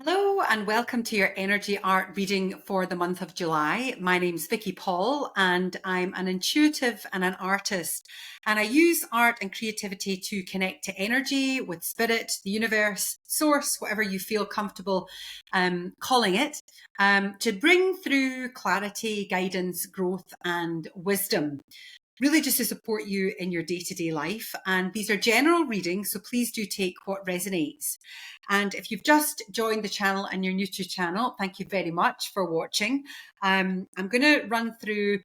Hello and welcome to your energy art reading for the month of July. My name's Vicky Paul and I'm an intuitive and an artist, and I use art and creativity to connect to energy with spirit, the universe, source, whatever you feel comfortable calling it, to bring through clarity, guidance, growth and wisdom. Really just to support you in your day-to-day life. And these are general readings, so please do take what resonates. And if you've just joined the channel and you're new to the channel, thank you very much for watching. I'm going to run through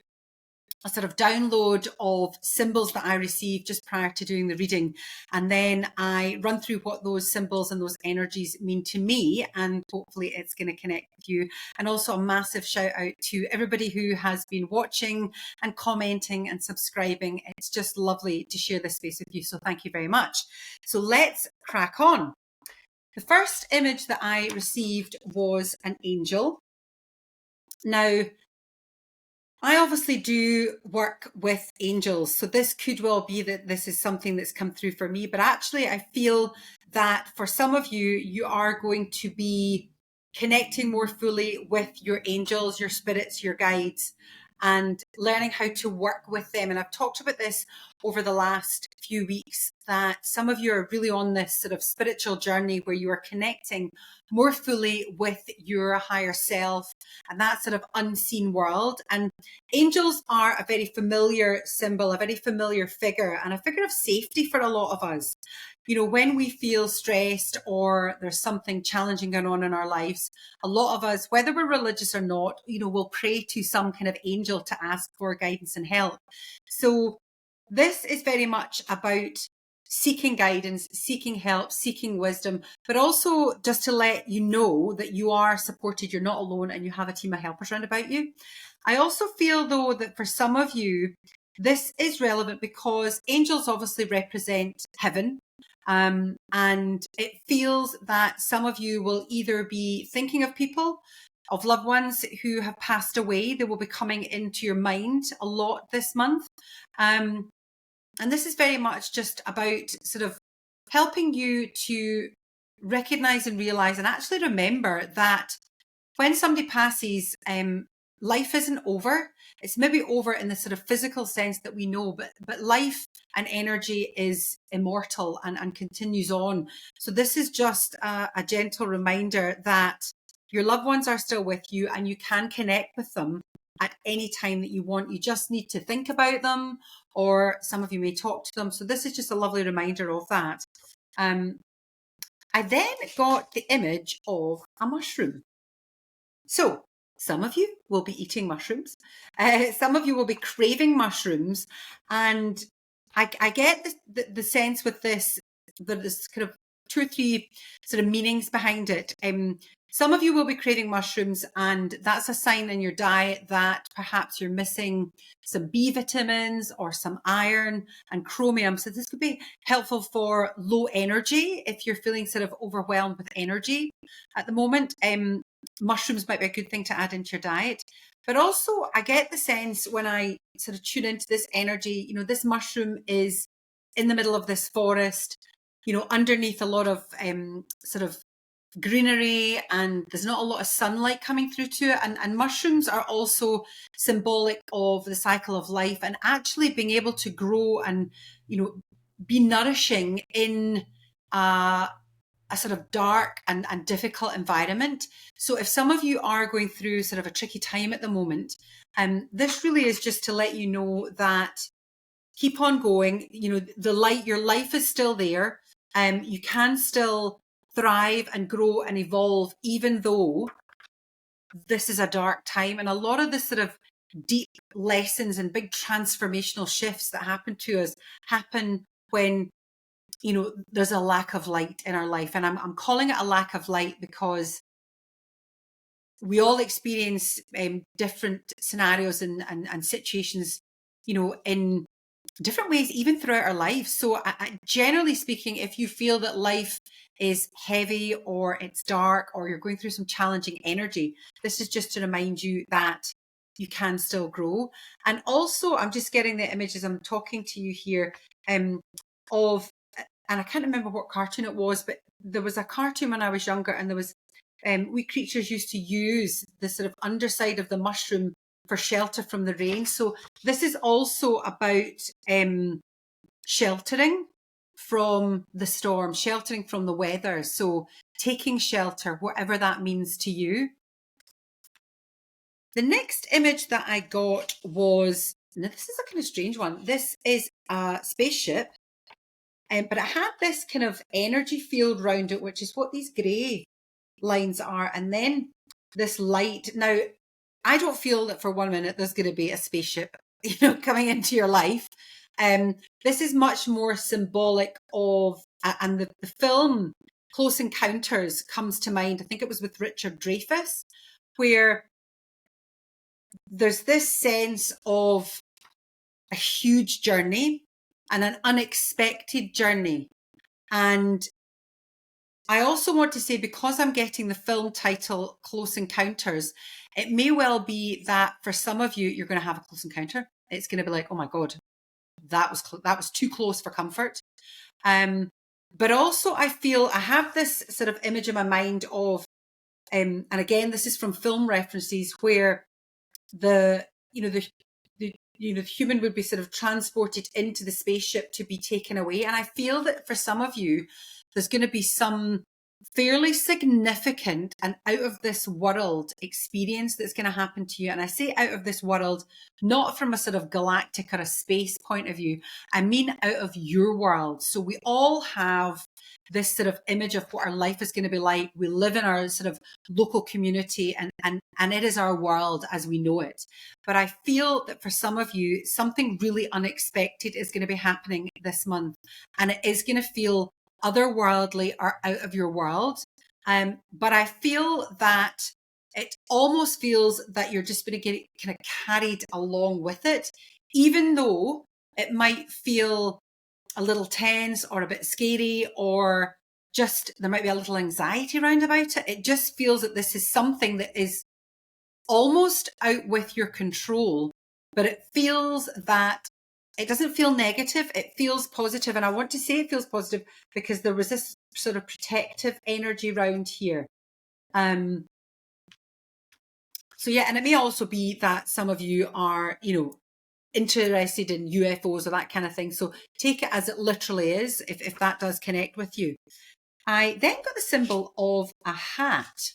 a sort of download of symbols that I received just prior to doing the reading. And then I run through what those symbols and those energies mean to me, and hopefully it's going to connect with you. And also a massive shout out to everybody who has been watching and commenting and subscribing. It's just lovely to share this space with you. So thank you very much. So let's crack on. The first image that I received was an angel. Now, I obviously do work with angels, so this could well be that this is something that's come through for me, but actually I feel that for some of you, you are going to be connecting more fully with your angels, your spirits, your guides, and learning how to work with them. And I've talked about this over the last few weeks, that some of you are really on this sort of spiritual journey where you are connecting more fully with your higher self and that sort of unseen world. And angels are a very familiar symbol, a very familiar figure, and a figure of safety for a lot of us. You know, when we feel stressed or there's something challenging going on in our lives, a lot of us, whether we're religious or not, you know, will pray to some kind of angel to ask for guidance and help. So this is very much about seeking guidance, seeking help, seeking wisdom, but also just to let you know that you are supported, you're not alone, and you have a team of helpers around about you. I also feel, though, that for some of you, this is relevant because angels obviously represent heaven. And it feels that some of you will either be thinking of people, of loved ones who have passed away. They will be coming into your mind a lot this month. And this is very much just about sort of helping you to recognize and realize and actually remember that when somebody passes, life isn't over. It's maybe over in the sort of physical sense that we know, but life and energy is immortal and continues on. So this is just a gentle reminder that your loved ones are still with you and you can connect with them at any time that you want. You just need to think about them, or some of you may talk to them. So this is just a lovely reminder of that. I then got the image of a mushroom. So some of you will be eating mushrooms. Some of you will be craving mushrooms. And I get the sense with this, that there's kind of two or three sort of meanings behind it. Some of you will be craving mushrooms, and that's a sign in your diet that perhaps you're missing some B vitamins or some iron and chromium. So this could be helpful for low energy if you're feeling sort of overwhelmed with energy at the moment. Mushrooms might be a good thing to add into your diet. But also I get the sense when I sort of tune into this energy, you know, this mushroom is in the middle of this forest, you know, underneath a lot of sort of greenery, and there's not a lot of sunlight coming through to it. And mushrooms are also symbolic of the cycle of life and actually being able to grow and, you know, be nourishing in a sort of dark and difficult environment. So if some of you are going through sort of a tricky time at the moment, this really is just to let you know that keep on going. You know, the light, your life is still there. You can still thrive and grow and evolve, even though this is a dark time. And a lot of the sort of deep lessons and big transformational shifts that happen to us happen when, you know, there's a lack of light in our life. And I'm calling it a lack of light because we all experience different scenarios and situations, you know, in different ways, even throughout our lives. So generally speaking, if you feel that life is heavy or it's dark or you're going through some challenging energy, this is just to remind you that you can still grow. And also, I'm just getting the images I'm talking to you here of, and I can't remember what cartoon it was, but there was a cartoon when I was younger, and there was we creatures used to use the sort of underside of the mushroom for shelter from the rain. So this is also about sheltering from the storm, sheltering from the weather. So taking shelter, whatever that means to you. The next image that I got was, now this is a kind of strange one. This is a spaceship, but it had this kind of energy field around it, which is what these grey lines are. And then this light. Now, I don't feel that for 1 minute there's going to be a spaceship, coming into your life. This is much more symbolic of, and the film Close Encounters comes to mind. I think it was with Richard Dreyfuss, where there's this sense of a huge journey and an unexpected journey. And I also want to say, because I'm getting the film title Close Encounters, it may well be that for some of you, you're going to have a close encounter. It's going to be like, oh my God, that was too close for comfort. But also I feel I have this sort of image in my mind of, and again, this is from film references, where the human would be sort of transported into the spaceship to be taken away. And I feel that for some of you, there's going to be some fairly significant and out of this world experience that's going to happen to you. And I say out of this world, not from a sort of galactic or a space point of view. I mean out of your world. So we all have this sort of image of what our life is going to be like. We live in our sort of local community, and it is our world as we know it. But I feel that for some of you, something really unexpected is going to be happening this month, and it is going to feel otherworldly or out of your world. But I feel that it almost feels that you're just going to get kind of carried along with it, even though it might feel a little tense or a bit scary, or just there might be a little anxiety around about it. It just feels that this is something that is almost out with your control, but it feels that it doesn't feel negative. It feels positive. And I want to say it feels positive because there was this sort of protective energy around here. So yeah, and it may also be that some of you are, interested in UFOs or that kind of thing. So take it as it literally is, if that does connect with you. I then got the symbol of a hat.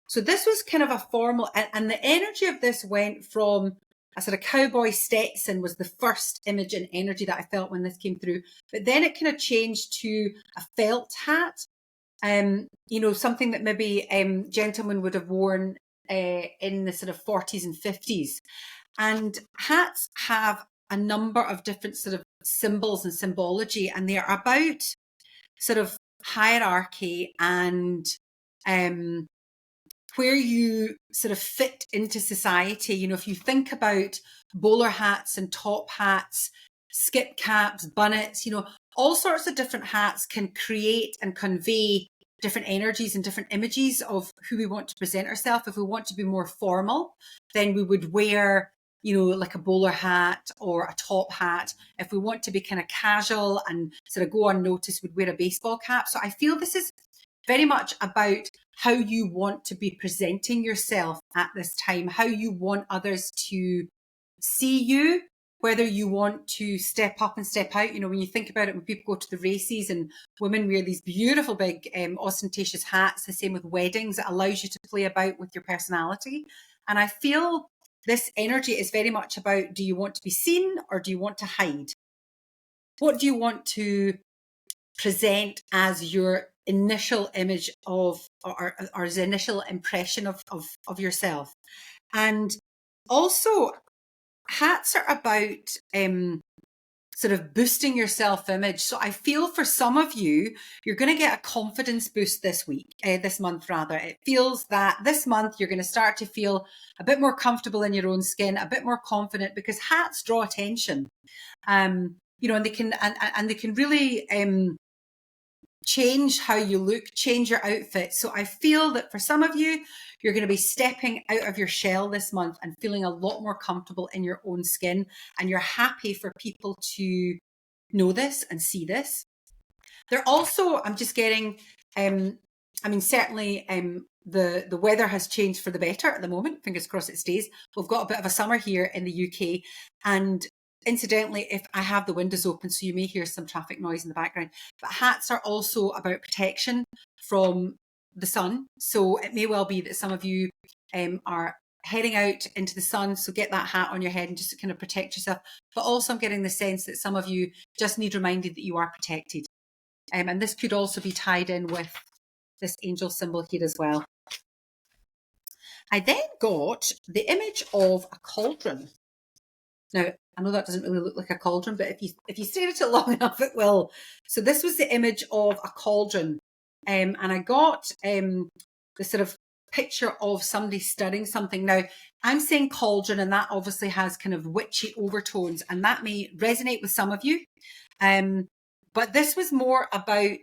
So this was kind of a formal, and the energy of this went from a sort of cowboy Stetson was the first image and energy that I felt when this came through. But then it kind of changed to a felt hat, something that maybe gentlemen would have worn in the sort of 40s and 50s. And hats have a number of different sort of symbols and symbology, and they are about sort of hierarchy and where you sort of fit into society. If you think about bowler hats and top hats, skip caps, bonnets, all sorts of different hats can create and convey different energies and different images of who we want to present ourselves. If we want to be more formal, then we would wear, like a bowler hat or a top hat. If we want to be kind of casual and sort of go unnoticed, we'd wear a baseball cap. So I feel this is very much about how you want to be presenting yourself at this time, how you want others to see you, whether you want to step up and step out. When you think about it, when people go to the races and women wear these beautiful big ostentatious hats, the same with weddings, it allows you to play about with your personality. And I feel this energy is very much about, do you want to be seen or do you want to hide? What do you want to present as your initial image of, or as initial impression of yourself? And also, hats are about sort of boosting your self-image. So I feel for some of you, you're going to get a confidence boost this month rather. It feels that this month you're going to start to feel a bit more comfortable in your own skin, a bit more confident, because hats draw attention. And they can really change how you look, change your outfit. So I feel that for some of you, you're going to be stepping out of your shell this month and feeling a lot more comfortable in your own skin. And you're happy for people to know this and see this. They're also, I'm just getting I mean, certainly the weather has changed for the better at the moment. Fingers crossed it stays. We've got a bit of a summer here in the UK. And incidentally, if I have the windows open, so you may hear some traffic noise in the background, but hats are also about protection from the sun. So it may well be that some of you are heading out into the sun, so get that hat on your head and just to kind of protect yourself. But also I'm getting the sense that some of you just need reminded that you are protected. And this could also be tied in with this angel symbol here as well. I then got the image of a cauldron. Now, I know that doesn't really look like a cauldron, but if you stare at it long enough, it will. So this was the image of a cauldron. And I got the sort of picture of somebody stirring something. Now, I'm saying cauldron, and that obviously has kind of witchy overtones, and that may resonate with some of you. But this was more about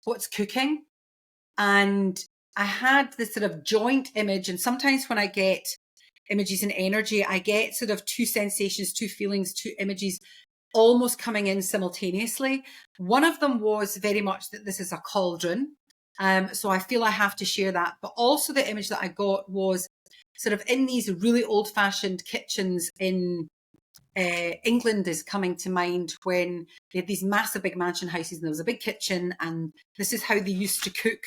what's cooking. And I had this sort of joint image. And sometimes when I get images and energy, I get sort of two sensations, two feelings, two images almost coming in simultaneously. One of them was very much that this is a cauldron. So I feel I have to share that. But also the image that I got was sort of in these really old-fashioned kitchens in England is coming to mind, when they had these massive big mansion houses and there was a big kitchen, and this is how they used to cook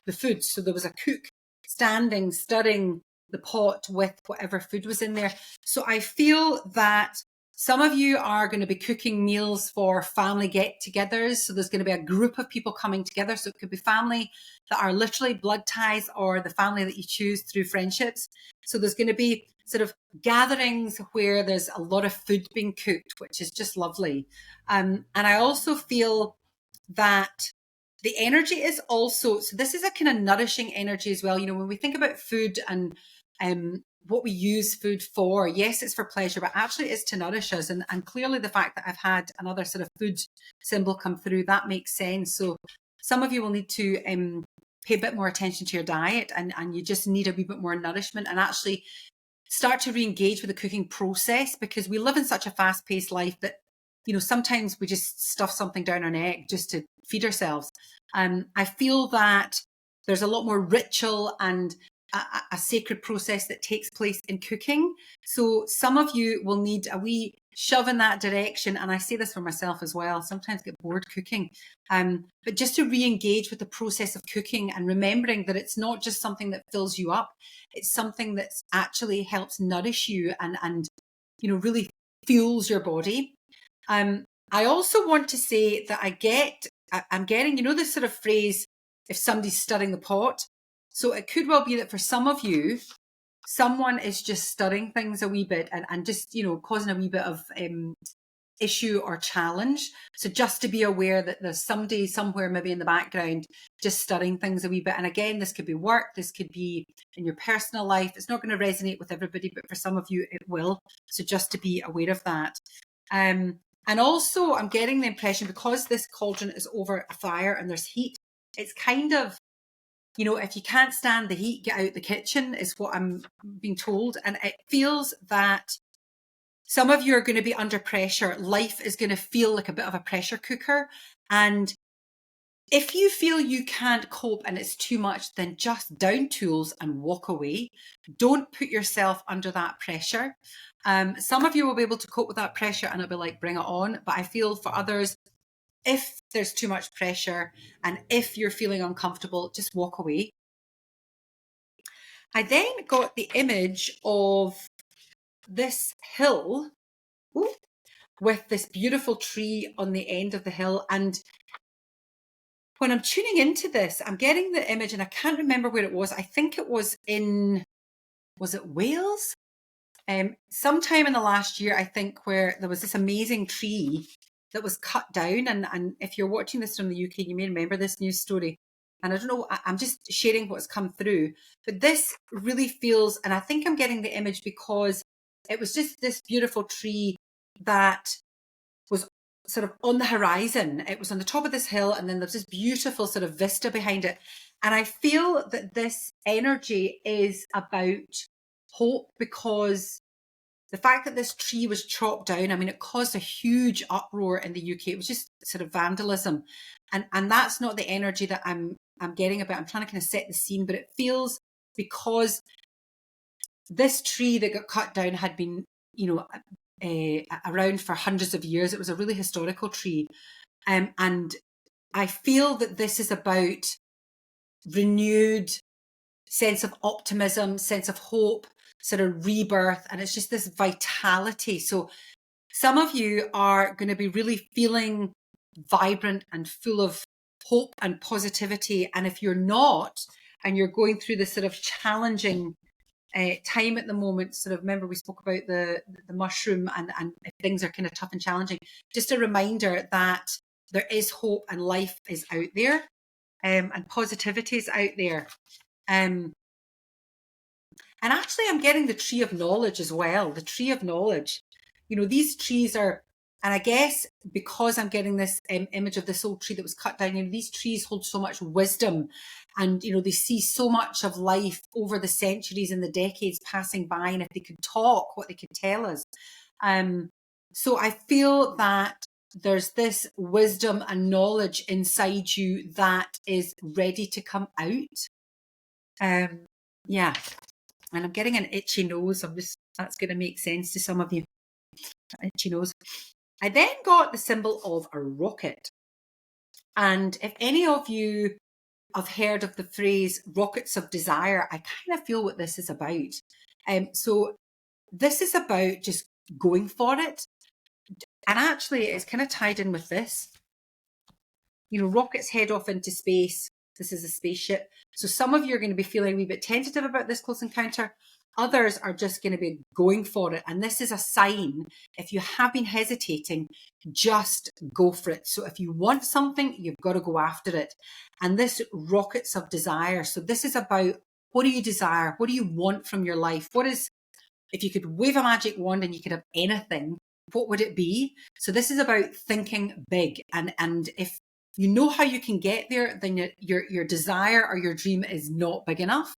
the food. So there was a cook standing, stirring the pot with whatever food was in there. So I feel that some of you are going to be cooking meals for family get-togethers. So there's going to be a group of people coming together. So it could be family that are literally blood ties, or the family that you choose through friendships. So there's going to be sort of gatherings where there's a lot of food being cooked, which is just lovely. And I also feel that the energy is also, so this is a kind of nourishing energy as well. You know, when we think about food and what we use food for, yes, it's for pleasure, but actually it's to nourish us. And clearly the fact that I've had another sort of food symbol come through, that makes sense. So some of you will need to pay a bit more attention to your diet, and you just need a wee bit more nourishment, and actually start to re-engage with the cooking process, because we live in such a fast-paced life that, you know, sometimes we just stuff something down our neck just to feed ourselves. I feel that there's a lot more ritual and a sacred process that takes place in cooking. So some of you will need a wee shove in that direction. And I say this for myself as well. Sometimes get bored cooking. But just to re-engage with the process of cooking, and remembering that it's not just something that fills you up. It's something that actually helps nourish you and you know, really fuels your body. I also want to say that I'm getting, you know, this sort of phrase, if somebody's stirring the pot. So it could well be that for some of you, someone is just stirring things a wee bit and just, you know, causing a wee bit of issue or challenge. So just to be aware that there's somebody somewhere maybe in the background just stirring things a wee bit. And again, this could be work, this could be in your personal life. It's not going to resonate with everybody, but for some of you it will. So just to be aware of that. And also I'm getting the impression, because this cauldron is over a fire and there's heat, it's kind of, you know, if you can't stand the heat, get out the kitchen, is what I'm being told. And it feels that some of you are going to be under pressure. Life is going to feel like a bit of a pressure cooker. And if you feel you can't cope and it's too much, then just down tools and walk away. Don't put yourself under that pressure. Some of you will be able to cope with that pressure and it'll be like, bring it on. But I feel for others, if there's too much pressure and if you're feeling uncomfortable, just walk away. I then got the image of this hill with this beautiful tree on the end of the hill. And when I'm tuning into this, I'm getting the image, and I can't remember where it was. I think it was was it Wales? Sometime in the last year, I think, where there was this amazing tree that was cut down. And if you're watching this from the UK, you may remember this news story. And I don't know, I'm just sharing what's come through. But this really feels, and I think I'm getting the image because it was just this beautiful tree that was sort of on the horizon. It was on the top of this hill, and then there's this beautiful sort of vista behind it. And I feel that this energy is about hope, because the fact that this tree was chopped down, I mean, it caused a huge uproar in the UK. It was just sort of vandalism. And that's not the energy that I'm I'm getting about, I'm trying to kind of set the scene, but it feels, because this tree that got cut down had been, you know, around for hundreds of years. It was a really historical tree. And I feel that this is about renewed sense of optimism, sense of hope, sort of rebirth. And it's just this vitality. So some of you are going to be really feeling vibrant and full of hope and positivity. And if you're not, and you're going through this sort of challenging time at the moment, sort of, remember we spoke about the mushroom, and if things are kind of tough and challenging, just a reminder that there is hope and life is out there, and positivity is out there. And actually, I'm getting the tree of knowledge as well. The tree of knowledge. You know, these trees are, and I guess because I'm getting this image of this old tree that was cut down, you know, these trees hold so much wisdom, and, you know, they see so much of life over the centuries and the decades passing by. And if they could talk, what they could tell us. So I feel that there's this wisdom and knowledge inside you that is ready to come out. Yeah. And I'm getting an itchy nose. That's going to make sense to some of you. Itchy nose. I then got the symbol of a rocket. And if any of you have heard of the phrase rockets of desire, I kind of feel what this is about. So this is about just going for it. And actually, it's kind of tied in with this. You know, rockets head off into space. This is a spaceship. So some of you are going to be feeling a wee bit tentative about this close encounter. Others are just going to be going for it. And this is a sign. If you have been hesitating, just go for it. So if you want something, you've got to go after it. And this rockets of desire. So this is about, what do you desire? What do you want from your life? If you could wave a magic wand and you could have anything, what would it be? So this is about thinking big. And if you know how you can get there, then your desire or your dream is not big enough.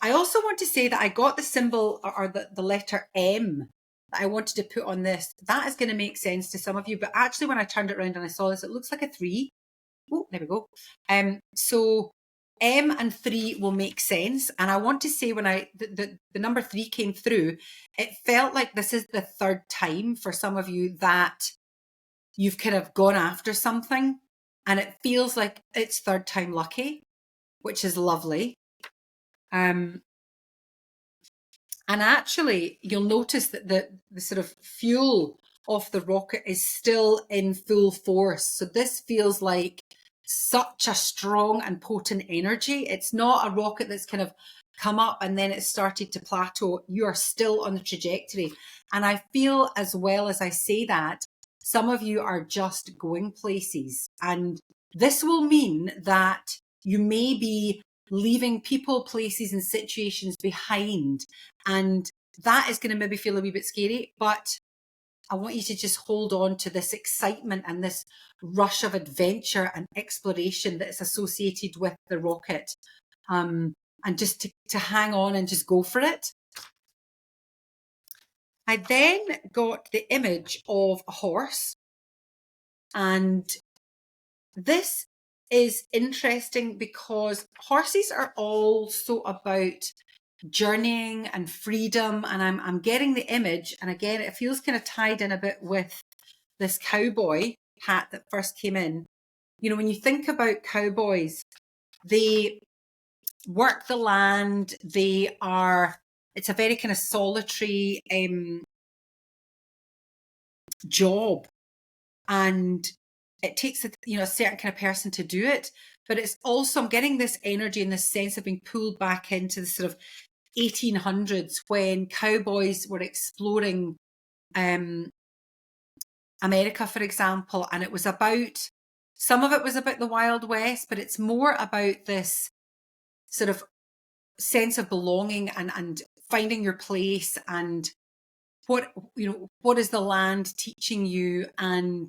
I also want to say that I got the symbol, or the letter M, that I wanted to put on this. That is going to make sense to some of you, but actually when I turned it around and I saw this, it looks like a 3. Oh, there we go. So M and 3 will make sense. And I want to say, when the number 3 came through, it felt like this is the third time for some of you that you've kind of gone after something, and it feels like it's third time lucky, which is lovely. And actually, you'll notice that the sort of fuel of the rocket is still in full force. So this feels like such a strong and potent energy. It's not a rocket that's kind of come up and then it started to plateau. You are still on the trajectory. And I feel, as well as I say that, some of you are just going places. And this will mean that you may be leaving people, places, and situations behind. And that is going to maybe feel a wee bit scary, but I want you to just hold on to this excitement and this rush of adventure and exploration that is associated with the rocket. And just to hang on and just go for it. I then got the image of a horse. And this is interesting because horses are also about journeying and freedom. And I'm getting the image. And again, it feels kind of tied in a bit with this cowboy hat that first came in. You know, when you think about cowboys, they work the land. It's a very kind of solitary job. And it takes a certain kind of person to do it. But it's also, I'm getting this energy and this sense of being pulled back into the sort of 1800s when cowboys were exploring America, for example. And it was about, some of it was about the Wild West, but it's more about this sort of sense of belonging and finding your place, and what is the land teaching you, and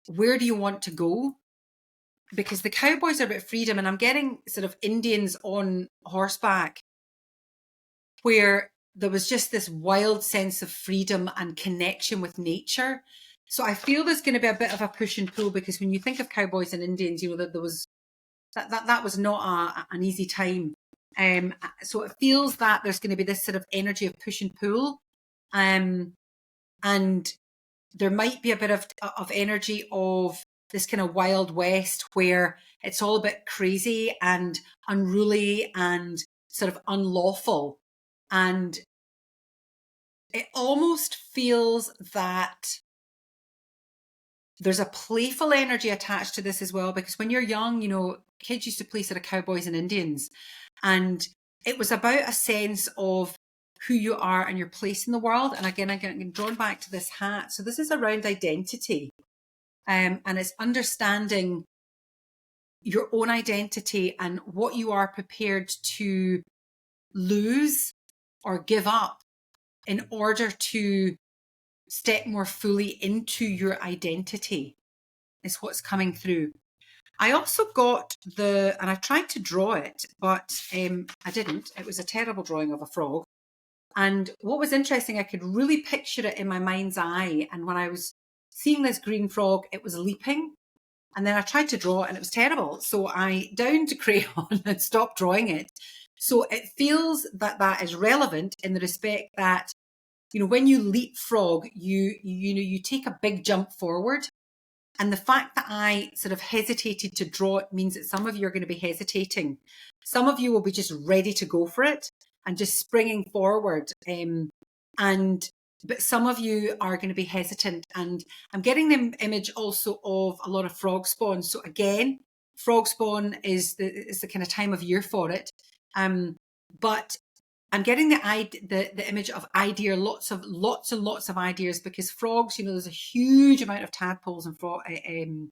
where do you want to go? Because the cowboys are about freedom, and I'm getting sort of Indians on horseback where there was just this wild sense of freedom and connection with nature. So I feel there's going to be a bit of a push and pull, because when you think of cowboys and Indians, you know, that there was that was not an easy time. So it feels that there's going to be this sort of energy of push and pull, and there might be a bit of energy of this kind of Wild West where it's all a bit crazy and unruly and sort of unlawful. And it almost feels that there's a playful energy attached to this as well, because when you're young, you know, kids used to play sort of cowboys and Indians, and it was about a sense of who you are and your place in the world. And again, I'm getting drawn back to this hat. So this is around identity, and it's understanding your own identity and what you are prepared to lose or give up in order to step more fully into your identity, is what's coming through. I also got and I tried to draw it, but I didn't. It was a terrible drawing of a frog. And what was interesting, I could really picture it in my mind's eye. And when I was seeing this green frog, it was leaping. And then I tried to draw it and it was terrible. So I downed crayon and stopped drawing it. So it feels that that is relevant in the respect that, you know, when you leapfrog, you take a big jump forward. And the fact that I sort of hesitated to draw it means that some of you are going to be hesitating. Some of you will be just ready to go for it and just springing forward. But some of you are going to be hesitant. And I'm getting the image also of a lot of frog spawn. So again, frog spawn is the kind of time of year for it. But I'm getting the image of idea, lots and lots of ideas, because frogs, you know, there's a huge amount of tadpoles and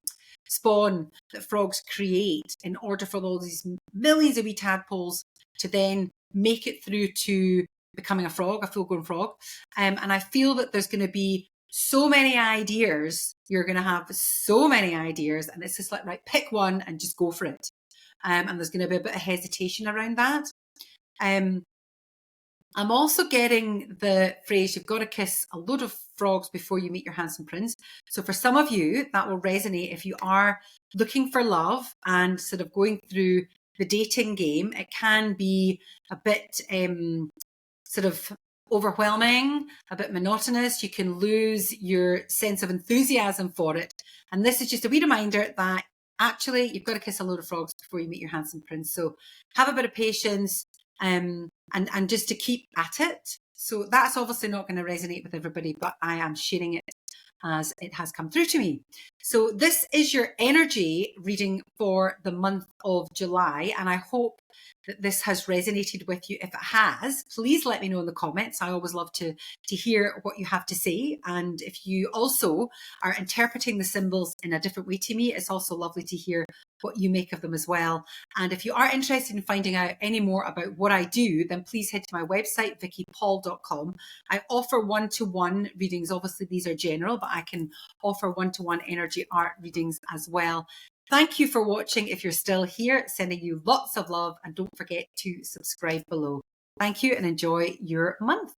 spawn that frogs create in order for all these millions of wee tadpoles to then make it through to becoming a frog, a full-grown frog. And I feel that there's going to be so many ideas. You're going to have so many ideas, and it's just like, right, pick one and just go for it. And there's going to be a bit of hesitation around that. I'm also getting the phrase, you've got to kiss a load of frogs before you meet your handsome prince. So for some of you, that will resonate if you are looking for love and sort of going through the dating game. It can be a bit sort of overwhelming, a bit monotonous. You can lose your sense of enthusiasm for it. And this is just a wee reminder that actually you've got to kiss a load of frogs before you meet your handsome prince. So have a bit of patience. And just to keep at it. So that's obviously not going to resonate with everybody, but I am sharing it as it has come through to me. So this is your energy reading for the month of July, and I hope that this has resonated with you. If it has, please let me know in the comments. I always love to hear what you have to say. And if you also are interpreting the symbols in a different way to me, it's also lovely to hear what you make of them as well. And if you are interested in finding out any more about what I do, then please head to my website, vickypaul.com. I offer one-to-one readings. Obviously, these are general, but I can offer one-to-one energy art readings as well. Thank you for watching. If you're still here, sending you lots of love, and don't forget to subscribe below. Thank you and enjoy your month.